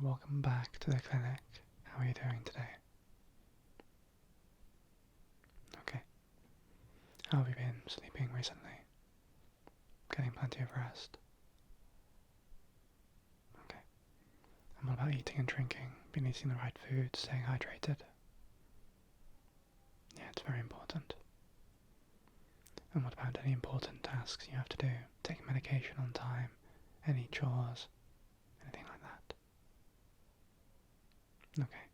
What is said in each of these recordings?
welcome back to the clinic. How are you doing today? Okay. How have you been sleeping recently? Getting plenty of rest? Okay. And what about eating and drinking? Been eating the right food, staying hydrated? Yeah, it's very important. And what about any important tasks you have to do? Taking medication on time? Any chores? Anything like that? Okay.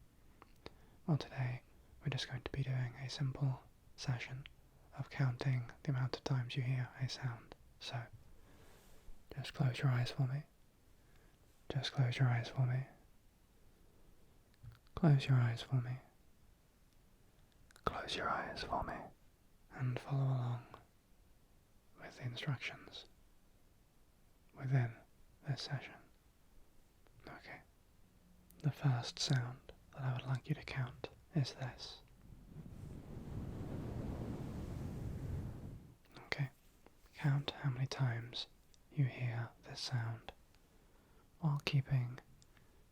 Well, today we're just going to be doing a simple session of counting the amount of times you hear a sound. So, just close your eyes for me. Just close your eyes for me. Close your eyes for me. Close your eyes for me. And follow along with the instructions within this session. Okay. The first sound that I would like you to count is this. Okay. Count how many times you hear this sound while keeping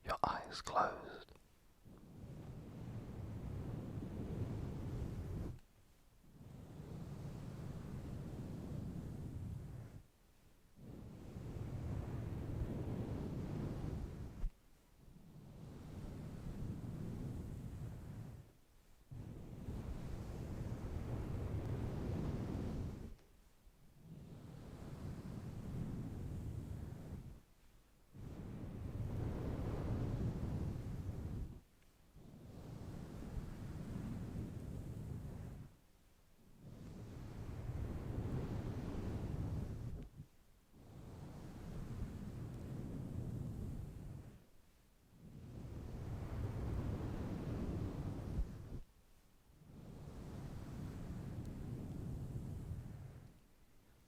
your eyes closed.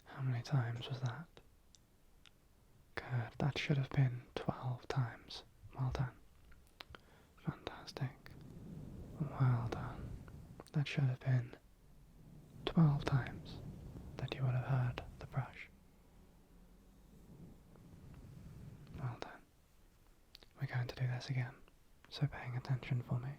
How many times was that? Good, that should have been 12 times. Well done. Fantastic. Well done. That should have been 12 times that you would have heard the brush. Well done. We're going to do this again, so paying attention for me.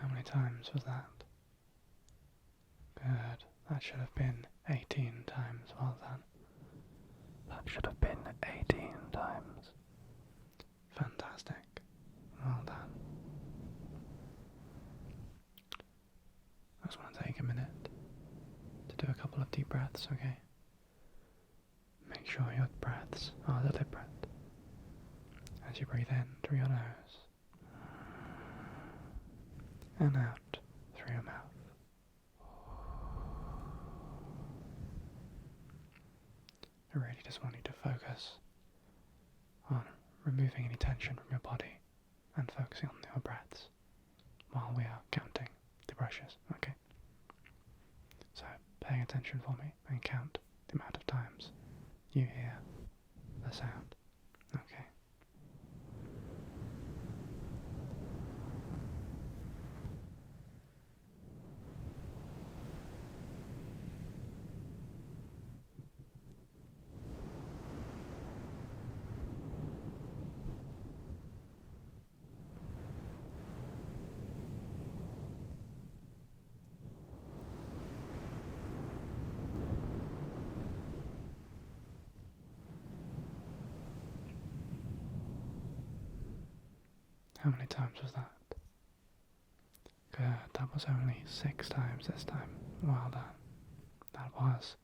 How many times was that? Good. That should have been 18 times. Well done. That should have been 18 times. Fantastic. Well done. I just want to take a minute to do a couple of deep breaths, okay? Make sure your breaths are deliberate as you breathe in through your nose and out through your mouth. I really just want you to focus on removing any tension from your body and focusing on your breaths while we are counting the brushes, okay? So, paying attention for me and count the amount of times you hear the sound, okay? How many times was that? Good, that was only 6 times this time. Well done. That was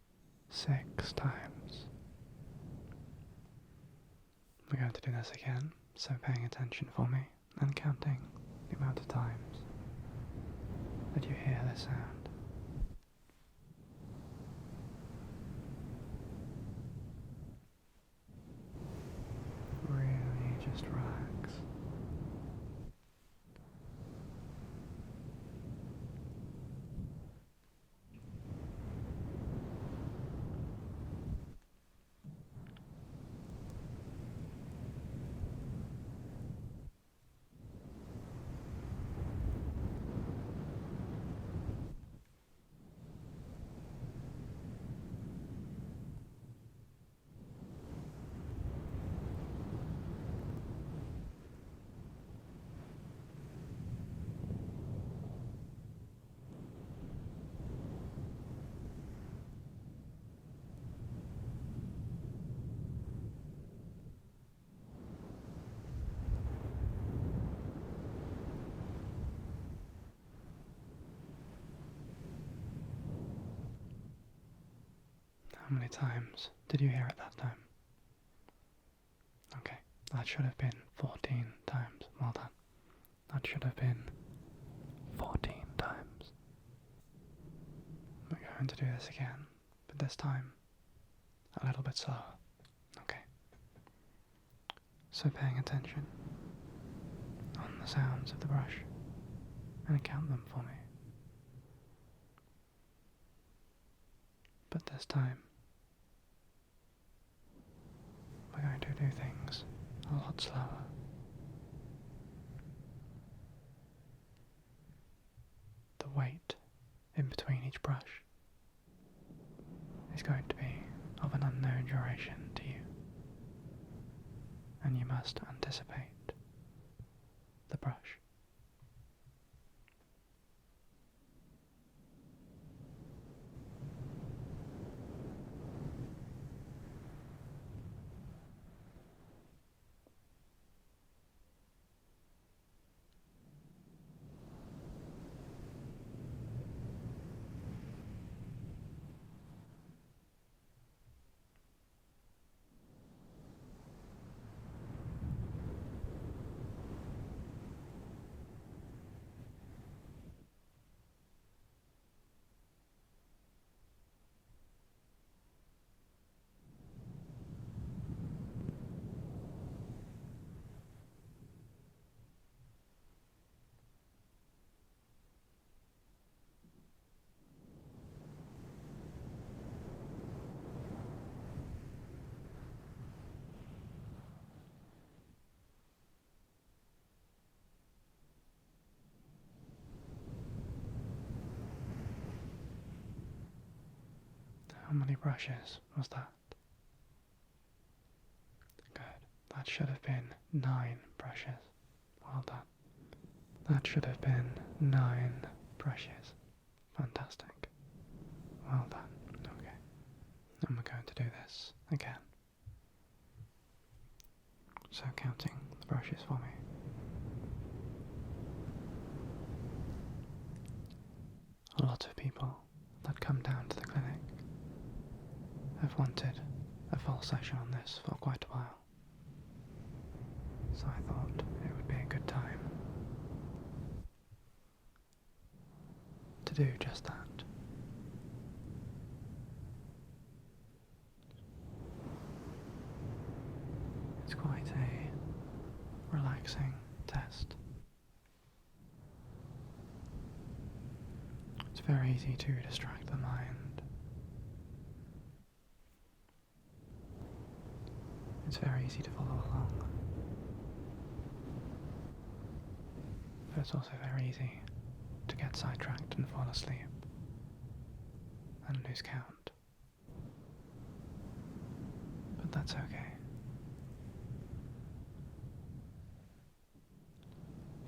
6 times. We're going to do this again, so paying attention for me and counting the amount of times that you hear this sound. Really just relax. How many times did you hear it that time? Okay, that should have been 14 times. Well done. That should have been 14 times. We're going to do this again, but this time a little bit slower. Okay. So paying attention on the sounds of the brush and count them for me. But this time we're going to do things a lot slower. The wait in between each brush is going to be of an unknown duration to you, and you must anticipate the brush. How many brushes was that? Good. That should have been 9 brushes. Well done. That should have been 9 brushes. Fantastic. Well done. Okay. And we're going to do this again. So counting the brushes for me. A lot of people that come down to the clinic have wanted a full session on this for quite a while. So I thought it would be a good time to do just that. It's quite a relaxing test. It's very easy to distract the mind. It's very easy to follow along. But it's also very easy to get sidetracked and fall asleep and lose count. But that's okay.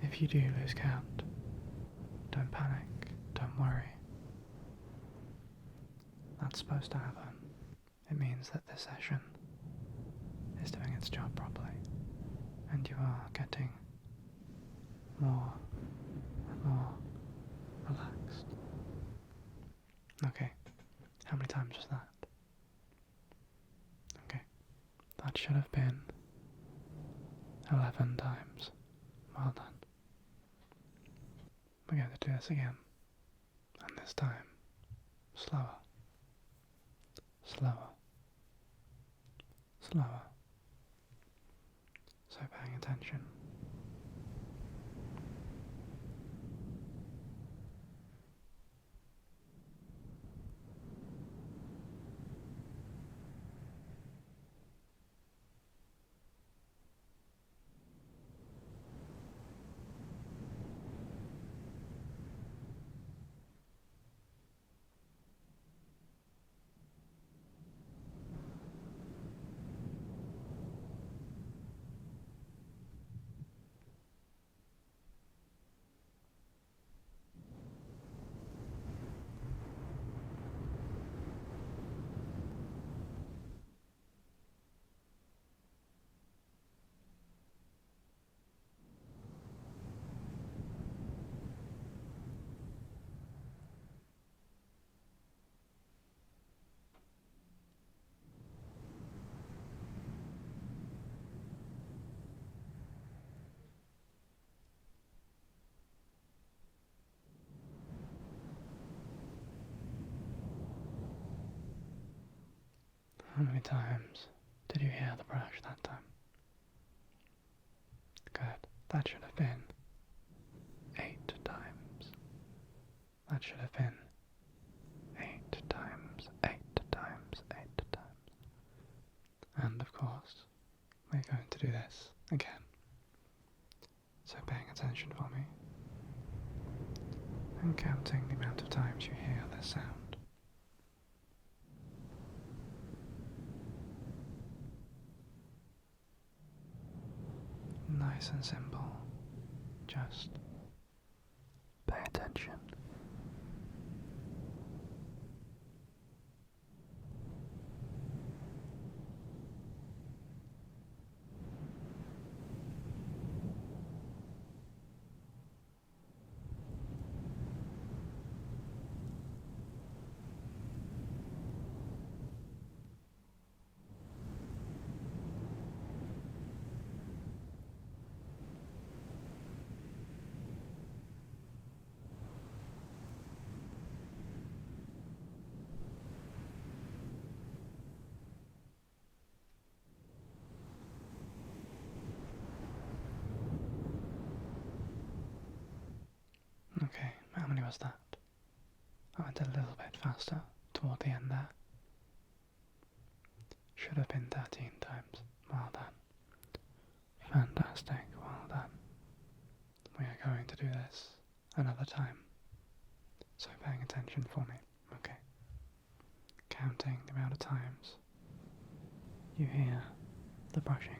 If you do lose count, don't panic, don't worry. That's supposed to happen. It means that this session is doing its job properly, and you are getting more and more relaxed. Okay, how many times was that? Okay, that should have been 11 times. Well done. We're going to do this again, and this time slower, slower, slower. So paying attention. How many times did you hear the brush that time? Good. That should have been 8 times. That should have been 8 times, 8 times, 8 times. And of course, we're going to do this again. So paying attention for me and counting the amount of times you hear this sound. Nice and simple. Just pay attention. Okay, how many was that? I went a little bit faster toward the end there. Should have been 13 times. Well done. Fantastic, well done. We are going to do this another time. So paying attention for me, okay? Counting the amount of times you hear the brushing.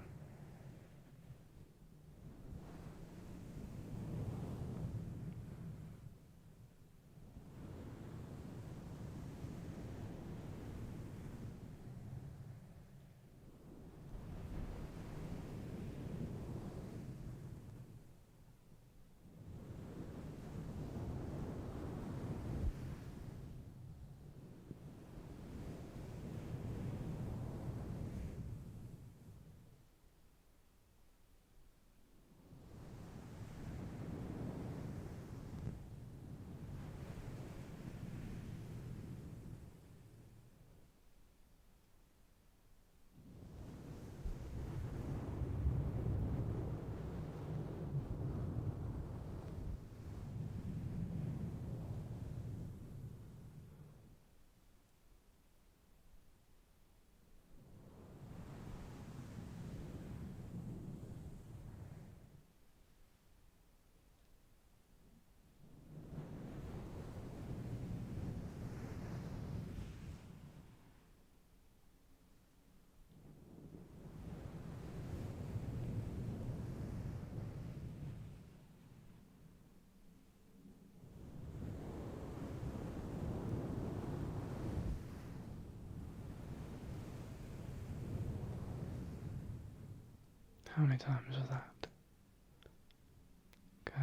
How many times was that? Good.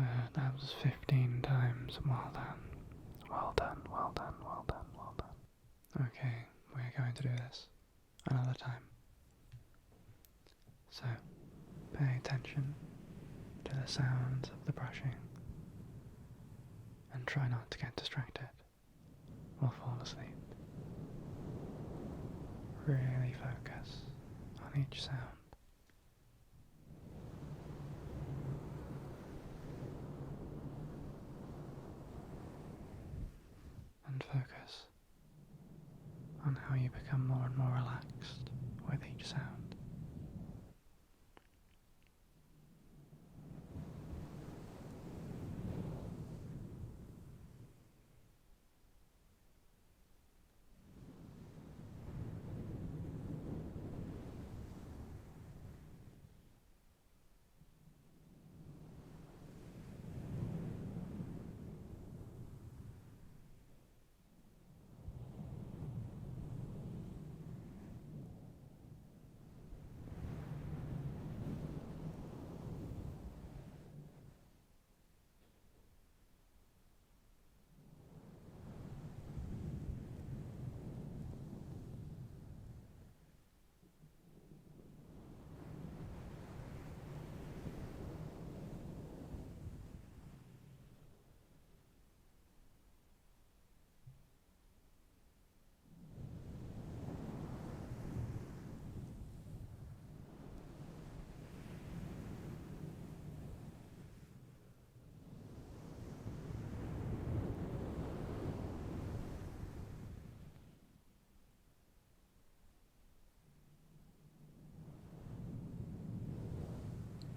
That was 15 times. Well done. Well done, well done, well done, well done. Okay, we're going to do this another time. So, pay attention to the sounds of the brushing and try not to get distracted or fall asleep. Really focus on each sound. And focus on how you become more and more relaxed with each sound.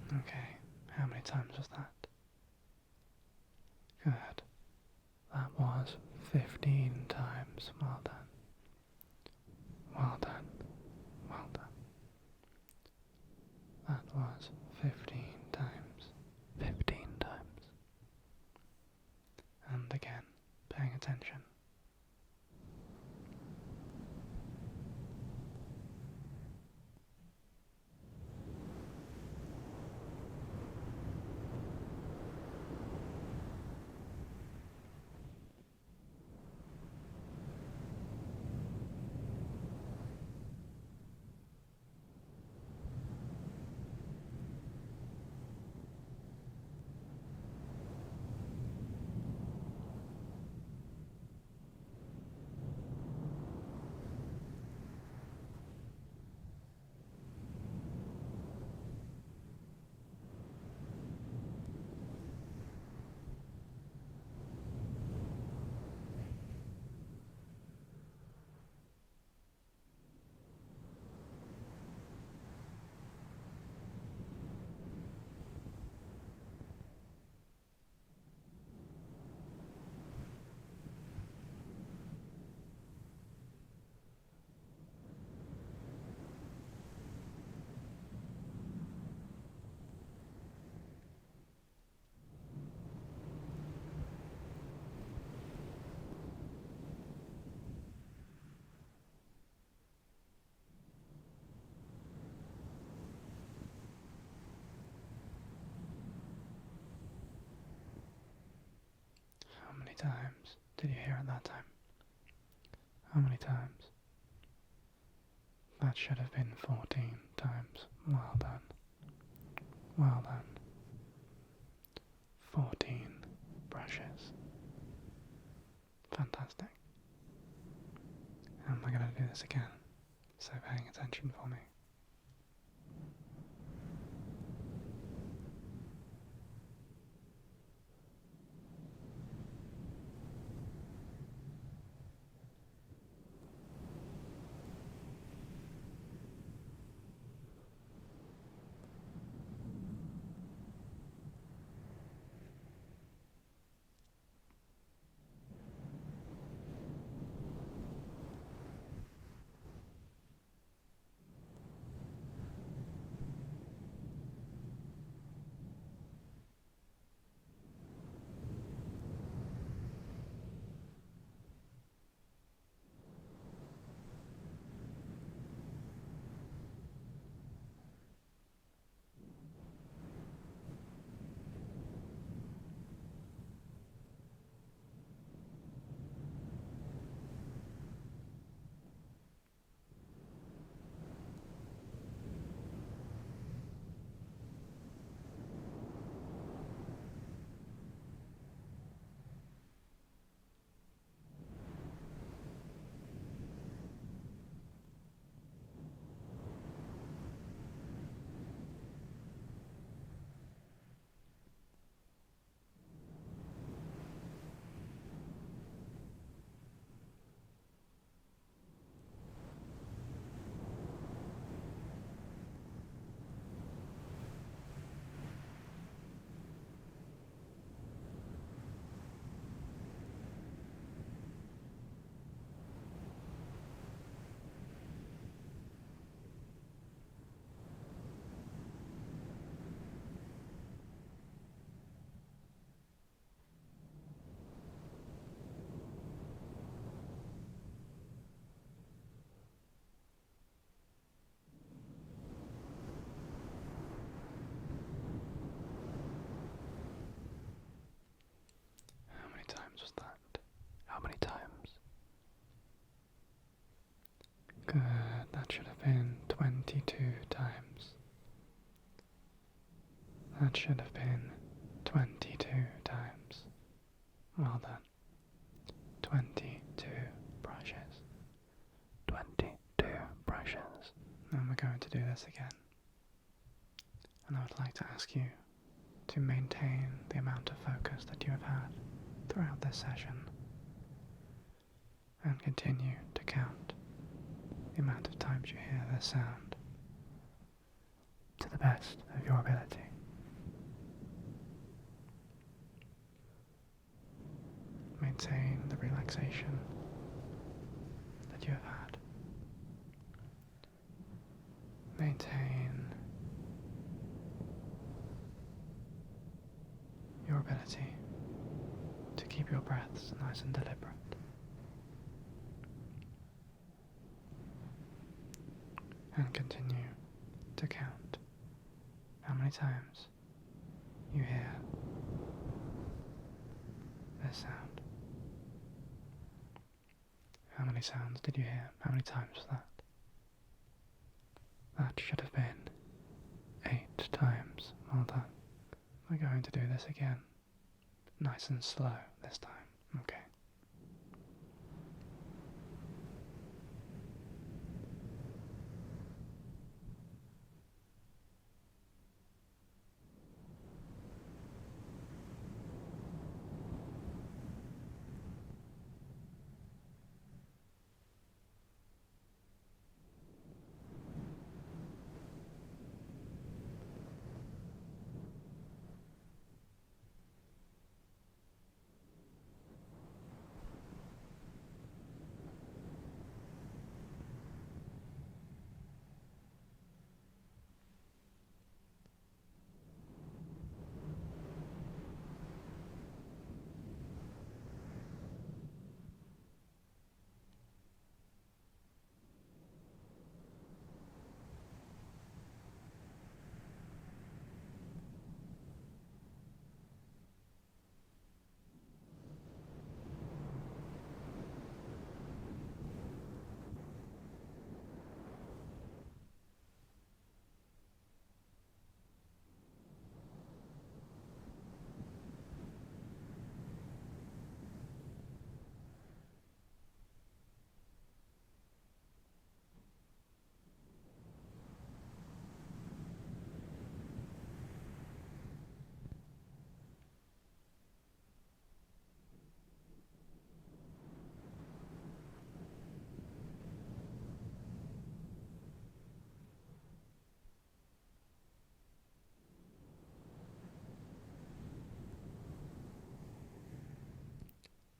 Okay, how many times was that? Good. That was 15 times. Well done. Well done. Well done. That was 15 times. 15 times. And again, paying attention. How many times did you hear it that time? How many times? That should have been 14 times. Well done. Well done. 14 brushes. Fantastic. And we're going to do this again, so paying attention for me. That should have been 22 times. Well done. 22 brushes. 22 brushes. And we're going to do this again. And I would like to ask you to maintain the amount of focus that you have had throughout this session and continue to count the amount of times you hear this sound to the best of your ability. Maintain the relaxation that you have had. Maintain your ability to keep your breaths nice and deliberate. And continue to count how many times you hear this sound. How many sounds did you hear? How many times was that? That should have been 8 times. Well done. We're going to do this again. Nice and slow this time. Okay.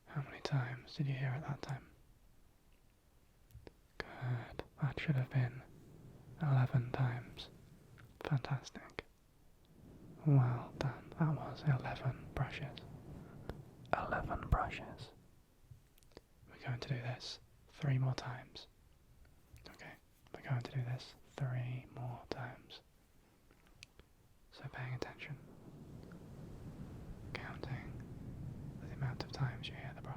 How many times did you hear it that time? Good. That should have been 11 times. Fantastic. Well done. That was 11 brushes. 11 brushes. We're going to do this 3 more times. Okay, we're going to do this 3 more times. So paying attention. Counting the amount of times you hear the brush.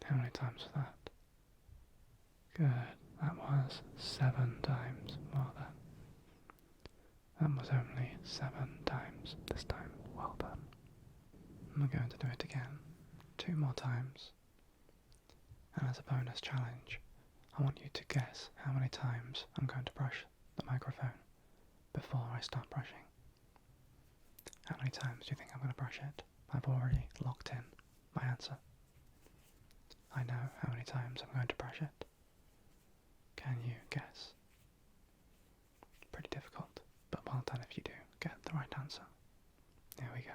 How many times was that? Good. That was 7 times. Well done. That was only 7 times this time. Well done. And we're going to do it again 2 more times. And as a bonus challenge, I want you to guess how many times I'm going to brush the microphone before I start brushing. How many times do you think I'm going to brush it? I've already locked in my answer. I know how many times I'm going to brush it. Can you guess? Pretty difficult, but well done if you do get the right answer. Here we go.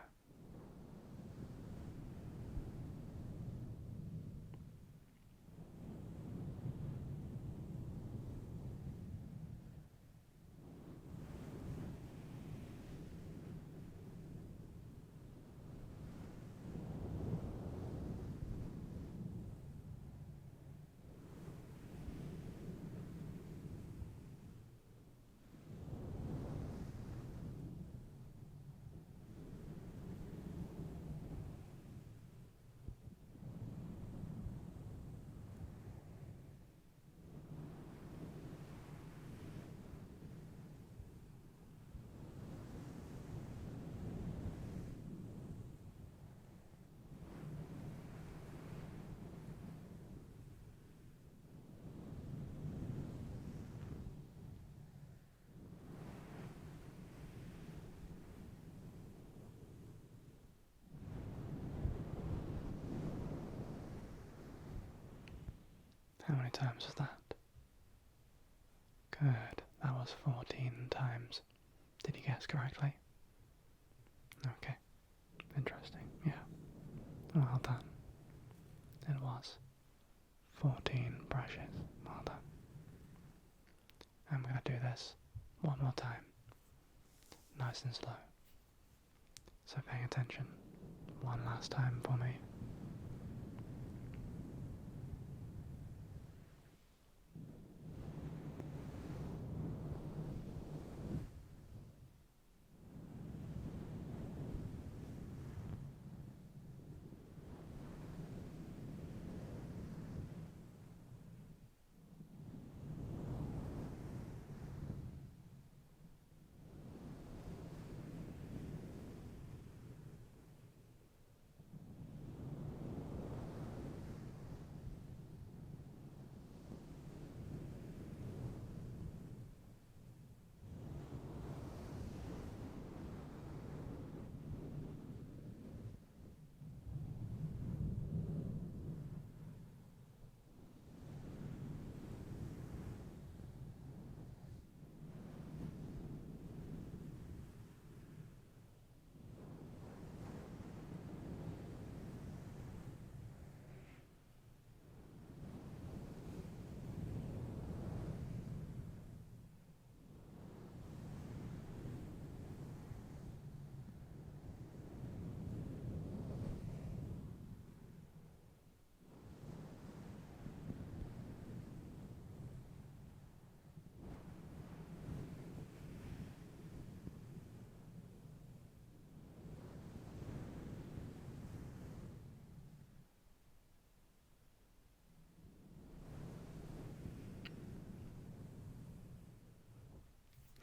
many times was that? Good. That was 14 times. Did you guess correctly? Okay. Interesting. Yeah. Well done. It was 14 brushes. Well done. I'm going to do this one more time. Nice and slow. So paying attention one last time for me.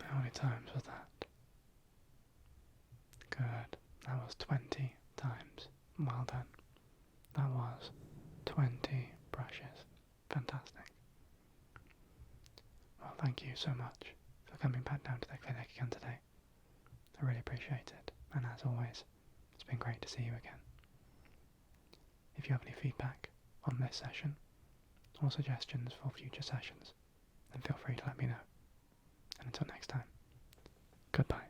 How many times was that? Good. That was 20 times. Well done. That was 20 brushes. Fantastic. Well, thank you so much for coming back down to the clinic again today. I really appreciate it. And as always, it's been great to see you again. If you have any feedback on this session or suggestions for future sessions, then feel free to let me know. And until next time, goodbye.